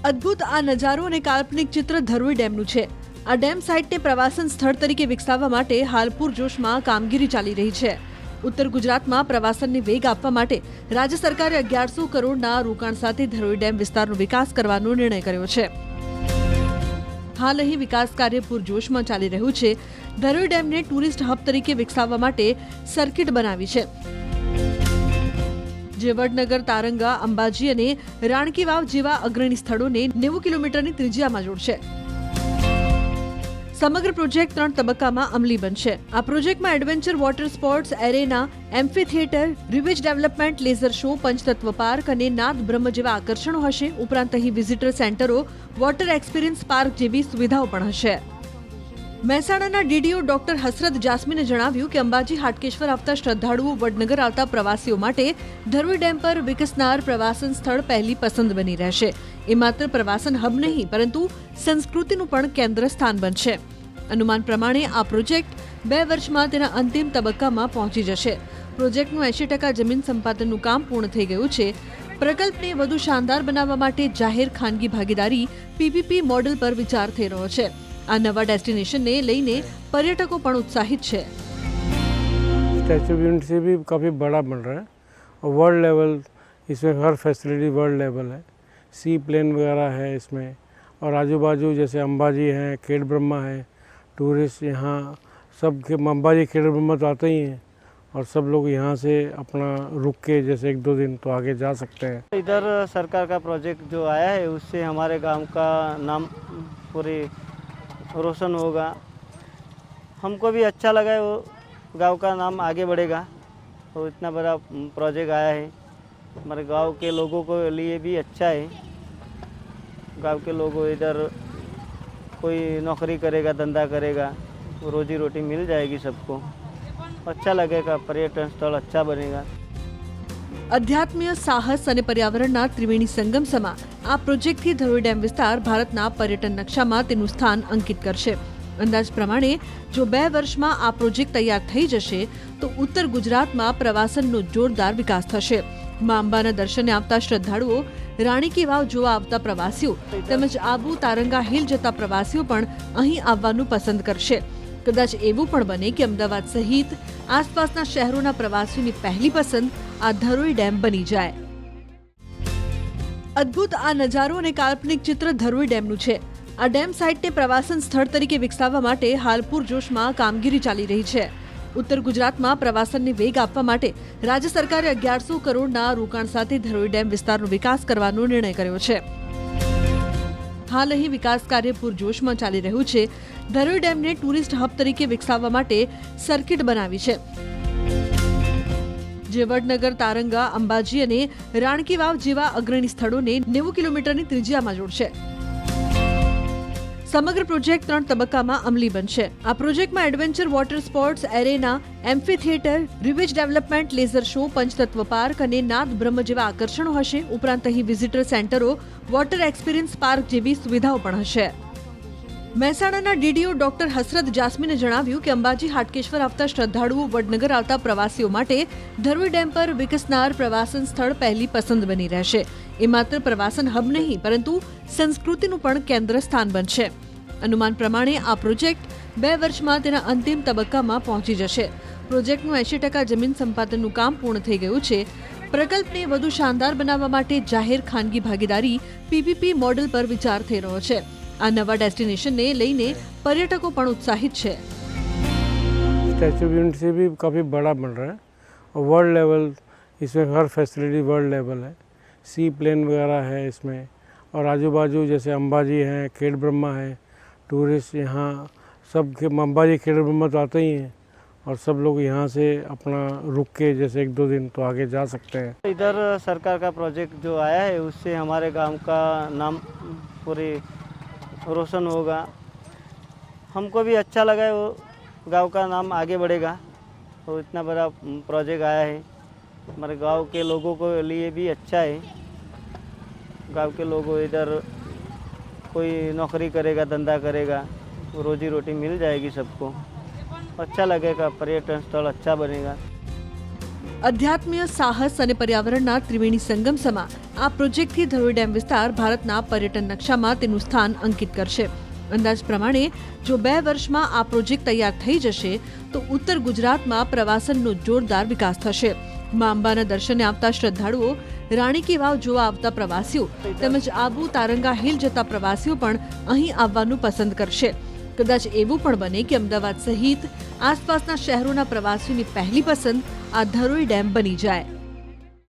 અદ્ભુત આ નજારો અને કાલ્પનિક ચિત્ર ધરોઈ ડેમનું છે। આ ડેમ સાઇટને પ્રવાસન સ્થળ તરીકે વિકસાવવા માટે હાલ પૂરજોશમાં કામગીરી ચાલી રહી છે। ઉત્તર ગુજરાતમાં પ્રવાસનને વેગ આપવા માટે રાજ્ય સરકારે 1100 કરોડના રોકાણ સાથે ધરોઈ ડેમ વિસ્તારનો વિકાસ કરવાનો નિર્ણય કર્યો છે। હાલ અહીં વિકાસ કાર્ય પૂરજોશમાં ચાલી રહ્યું છે। ધરોઈ ડેમને ટુરિસ્ટ હબ તરીકે વિકસાવવા માટે સર્કિટ બનાવી છે, જે વડનગર, તારંગા, અંબાજી અને રાણકી વાવ જેવા અગ્રણી સ્થળોને 90 કિલોમીટરની ત્રિજ્યામાં જોડશે। સમગ્ર પ્રોજેક્ટ 3 તબક્કામાં અમલી બનશે। આ પ્રોજેક્ટમાં adventure water sports arena, amphitheatre, રિવેજ development, leisure show, Panchtatva park અને નાદ બ્રહ્મ જેવા આકર્ષણો હશે। ઉપરાંત અહીં વિઝિટર સેન્ટરો, વોટર એક્સપિરિયન્સ પાર્ક જેવી સુવિધાઓ પણ હશે। મહેસાણાના ડીડીઓ ડોક્ટર હસરત જાસ્મીને જણાવ્યું કે અંબાજી હાટકેશ્વર આવતા શ્રદ્ધાળુઓ, વડનગર આવતા પ્રવાસીઓ માટે ધરોઈ ડેમ પર વિકસનાર પ્રવાસન સ્થળ પહેલી પસંદ બની રહેશે। એ માત્ર પ્રવાસન હબ નહીં, પરંતુ સંસ્કૃતિનું પણ કેન્દ્ર સ્થાન બનશે। અનુમાન પ્રમાણે આ પ્રોજેક્ટ 2 વર્ષમાં તેના અંતિમ તબક્કામાં પહોંચી જશે। પ્રોજેક્ટનું 80% જમીન સંપાદનનું કામ પૂર્ણ થઈ ગયું છે। પ્રકલ્પને વધુ શાનદાર બનાવવા માટે જાહેર ખાનગી ભાગીદારી પીપીપી મોડેલ પર વિચાર થઈ રહ્યો છે। આ નવા डेस्टिनेशन ने लेने पर्यटकों पर उत्साहित है। स्टैचू ऑफ यूनिटी भी काफ़ी बड़ा बन रहा है और वर्ल्ड लेवल इसमें हर फैसिलिटी वर्ल्ड लेवल है। सी प्लेन वगैरह है इसमें, और आजू बाजू जैसे अंबाजी है, खेड़ ब्रह्मा है, टूरिस्ट यहाँ सब के अंबाजी खेड़ ब्रह्मा तो आते ही हैं, और सब लोग यहाँ से अपना रुक के जैसे 1-2 दिन तो आगे जा सकते हैं। इधर सरकार का प्रोजेक्ट जो आया है उससे हमारे गांव का नाम पूरे रोशन होगा। हमको भी अच्छा लगा है, वो गांव का नाम आगे बढ़ेगा। तो इतना बड़ा प्रोजेक्ट आया है, हमारे गांव के लोगों को लिए भी अच्छा है। गांव के लोगों इधर कोई नौकरी करेगा, धंधा करेगा, रोजी रोटी मिल जाएगी सबको, अच्छा लगेगा, पर्यटन स्थल अच्छा बनेगा। अध्यात्मीय साहस અને પર્યાવરણના ત્રિવેણી સંગમ સમા આ પ્રોજેક્ટથી ધરોઈ ડેમ વિસ્તાર ભારતના પર્યટન નકશામાં તેનું સ્થાન અંકિત કરશે। અંદાજ પ્રમાણે જો 2 વર્ષમાં આ પ્રોજેક્ટ તૈયાર થઈ જશે તો ઉત્તર ગુજરાતમાં પ્રવાસનનો જોરદાર વિકાસ થશે। મા અંબાના દર્શને આવતા શ્રદ્ધાળુઓ, રાણીકી વાવ જોવા આવતા પ્રવાસીઓ તેમજ આબુ, તારંગા હિલ જતા પ્રવાસીઓ પણ અહીં આવવાનું પસંદ કરશે। કદાચ એવું પણ બને કે અમદાવાદ સહિત આસપાસના શહેરોના પ્રવાસીઓની પહેલી પસંદ આ ધરોઈ ડેમ બની જાય। અદ્ભુત આ નજારો અને કાલ્પનિક ચિત્ર ધરોઈ ડેમનું છે। આ ડેમ સાઇટને પ્રવાસન સ્થળ તરીકે વિકસાવવા માટે હાલ પૂરજોશમાં કામગીરી ચાલી રહી છે। ઉત્તર ગુજરાતમાં પ્રવાસનને વેગ આપવા માટે રાજ્ય સરકારે 1100 કરોડના રોકાણ સાથે ધરોઈ ડેમ વિસ્તારનો વિકાસ કરવાનો નિર્ણય કર્યો છે। હાલ અહીં વિકાસ કાર્ય પૂરજોશમાં ચાલી રહ્યું છે। ધરોઈ ડેમને ટુરિસ્ટ હબ તરીકે વિકસાવવા માટે સર્કિટ બનાવી છે, જે વડનગર, તારંગા, અંબાજી અને રાણકી વાવ જેવા અગ્રણી સ્થળોને 90 કિલોમીટરની ત્રિજ્યામાં જોડશે। સમગ્ર પ્રોજેક્ટ 3 તબક્કામાં અમલી બનશે। આ પ્રોજેક્ટમાં adventure water sports arena, amphitheatre, રિવેજ development, leisure show, Panchtatva park અને નાદ બ્રહ્મ જેવા આકર્ષણો હશે। ઉપરાંત અહીં વિઝિટર સેન્ટરો, વોટર એક્સપિરિયન્સ પાર્ક જેવી સુવિધાઓ પણ હશે। મહેસાણાના ડીડીઓ ડોક્ટર હસરત જાસ્મીને જણાવ્યું કે અંબાજી હાટકેશ્વર આવતા શ્રદ્ધાળુઓ, વડનગર આવતા પ્રવાસીઓ માટે ધરોઈ ડેમ પર વિકસનાર પ્રવાસન સ્થળ પહેલી પસંદ બની રહેશે। એ માત્ર પ્રવાસન હબ નહીં, પરંતુ સંસ્કૃતિનું પણ કેન્દ્ર સ્થાન બનશે। અનુમાન પ્રમાણે આ પ્રોજેક્ટ 2 વર્ષમાં તેના અંતિમ તબક્કામાં પહોંચી જશે। પ્રોજેક્ટનું 80% જમીન સંપાદનનું કામ પૂર્ણ થઈ ગયું છે। પ્રકલ્પને વધુ શાનદાર બનાવવા માટે જાહેર ખાનગી ભાગીદારી પીપીપી મોડેલ પર વિચાર થઈ રહ્યો છે। આ નવા डेस्टिनेशन ने लेने पर्यटकों पर उत्साहित है। स्टैचू ऑफ यूनिटी भी काफ़ी बड़ा बन रहा है और वर्ल्ड लेवल इसमें हर फैसिलिटी वर्ल्ड लेवल है। सी प्लेन वगैरह है इसमें, और आजू बाजू जैसे अंबाजी है, खेड़ ब्रह्मा है, टूरिस्ट यहाँ सब के अंबाजी खेड़ ब्रह्मा तो आते ही हैं, और सब लोग यहाँ से अपना रुक के जैसे 1-2 दिन तो आगे जा सकते हैं। इधर सरकार का प्रोजेक्ट जो आया है उससे हमारे गांव का नाम पूरे रोशन होगा। हमको भी अच्छा लगा है, वो गांव का नाम आगे बढ़ेगा। तो इतना बड़ा प्रोजेक्ट आया है, हमारे गांव के लोगों को लिए भी अच्छा है। गांव के लोगों इधर कोई नौकरी करेगा, धंधा करेगा, रोजी रोटी मिल जाएगी सबको, अच्छा लगेगा, पर्यटन स्थल अच्छा बनेगा। અધ્યાત્મીય સાહસ અને પર્યાવરણના ત્રિવેણી સંગમ સમા આ પ્રોજેક્ટથી ધરોઈ ડેમ વિસ્તાર ભારતના પર્યટન નકશામાં તેનું સ્થાન અંકિત કરશે. અંદાજ પ્રમાણે જો 2 વર્ષમાં આ પ્રોજેક્ટ તૈયાર થઈ જશે તો ઉત્તર ગુજરાતમાં પ્રવાસનનો જોરદાર વિકાસ થશે. મા અંબાના દર્શને આવતા શ્રદ્ધાળુઓ, રાણી કી વાવ જોવા આવતા પ્રવાસીઓ તેમજ આબુ તારંગા હિલ જતા પ્રવાસીઓ પણ અહીં આવવાનું પસંદ કરશે. કદાચ એવું પણ બને કે અમદાવાદ સહિત આસપાસના શહેરોના પ્રવાસીઓની પહેલી પસંદ આ ધરોઈ ડેમ બની જાય.